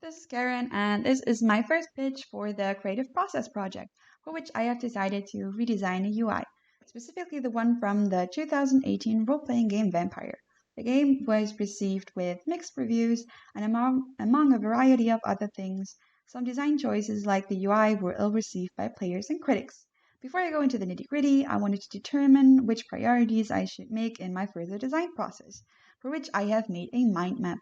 This is Karen, and this is my first pitch for the Creative Process project, for which I have decided to redesign a UI, specifically the one from the 2018 role-playing game Vampire. The game was received with mixed reviews, and among a variety of other things, some design choices like the UI were ill-received by players and critics. Before I go into the nitty-gritty, I wanted to determine which priorities I should make in my further design process, for which I have made a mind map.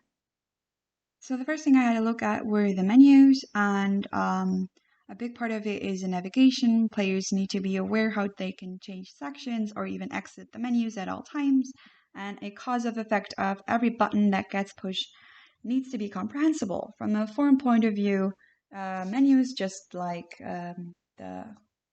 So the first thing I had to look at were the menus, and a big part of it is the navigation. Players need to be aware how they can change sections or even exit the menus at all times, and a cause of effect of every button that gets pushed needs to be comprehensible. From a form point of view, menus, just like the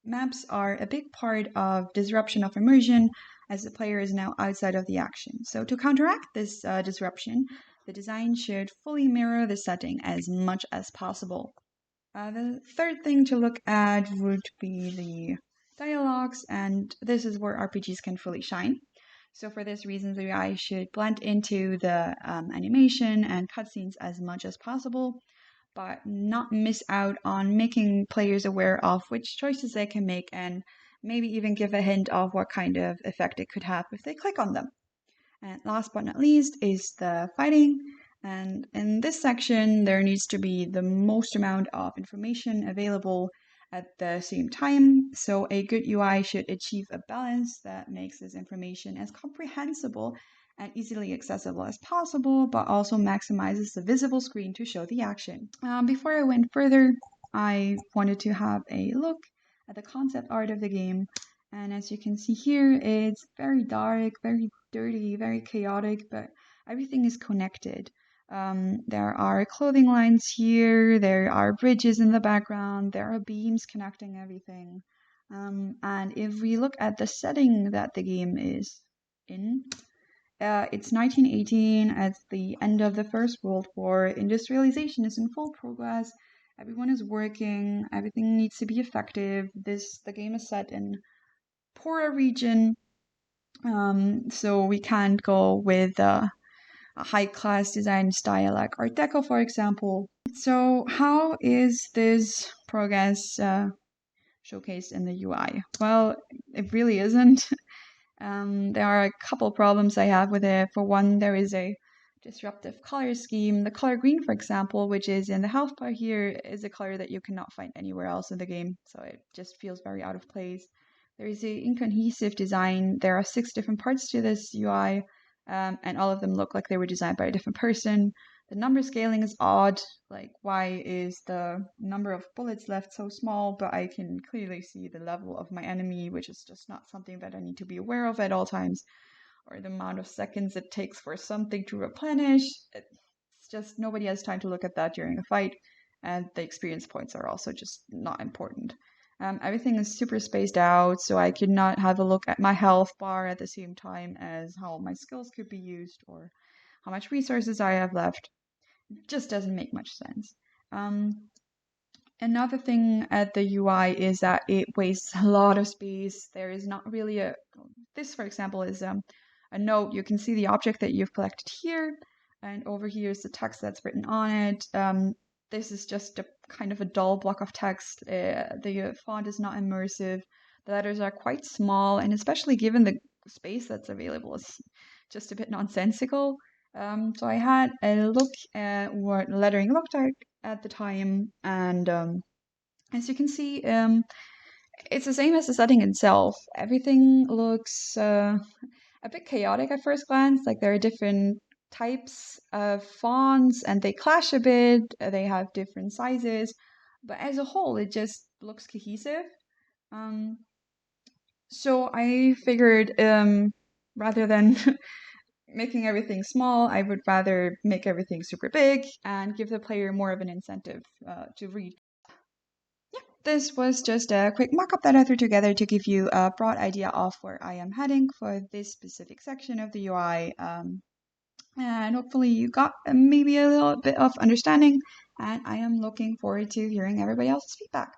maps, are a big part of disruption of immersion as the player is now outside of the action. So to counteract this disruption, the design should fully mirror the setting as much as possible. The third thing to look at would be the dialogues, and this is where RPGs can fully shine. So for this reason, the UI should blend into the animation and cutscenes as much as possible, but not miss out on making players aware of which choices they can make and maybe even give a hint of what kind of effect it could have if they click on them. And last but not least is the fighting. And in this section, there needs to be the most amount of information available at the same time. So a good UI should achieve a balance that makes this information as comprehensible and easily accessible as possible, but also maximizes the visible screen to show the action. Before I went further, I wanted to have a look at the concept art of the game. And as you can see here, it's very dark, very dirty, very chaotic, but everything is connected. There are clothing lines here, there are bridges in the background, there are beams connecting everything. And if we look at the setting that the game is in, it's 1918, at the end of the First World War. Industrialization is in full progress. Everyone is working, everything needs to be effective. The game is set in poorer region, so we can't go with a high-class design style like Art Deco, for example. So how is this progress showcased in the UI? Well, it really isn't. There are a couple problems I have with it. For one, there is a disruptive color scheme. The color green, for example, which is in the health bar here, is a color that you cannot find anywhere else in the game, so it just feels very out of place. There is an incohesive design. There are 6 different parts to this UI, and all of them look like they were designed by a different person. The number scaling is odd. Like, why is the number of bullets left so small, but I can clearly see the level of my enemy, which is just not something that I need to be aware of at all times, or the amount of seconds it takes for something to replenish. It's just nobody has time to look at that during a fight, and the experience points are also just not important. Everything is super spaced out, so I could not have a look at my health bar at the same time as how my skills could be used or how much resources I have left. It just doesn't make much sense. Another thing at the UI is that it wastes a lot of space. There is not really this, for example, is a note. You can see the object that you've collected here, and over here is the text that's written on it. This is just a kind of a dull block of text. The font is not immersive. The letters are quite small, and especially given the space that's available, it's just a bit nonsensical. So I had a look at what lettering looked like at the time, and as you can see, it's the same as the setting itself. Everything looks a bit chaotic at first glance. Like, there are different types of fonts and they clash a bit. They have different sizes, but as a whole, it just looks cohesive. So I figured rather than making everything small, I would rather make everything super big and give the player more of an incentive to read. This was just a quick mock-up that I threw together to give you a broad idea of where I am heading for this specific section of the UI. And hopefully you got maybe a little bit of understanding, and I am looking forward to hearing everybody else's feedback.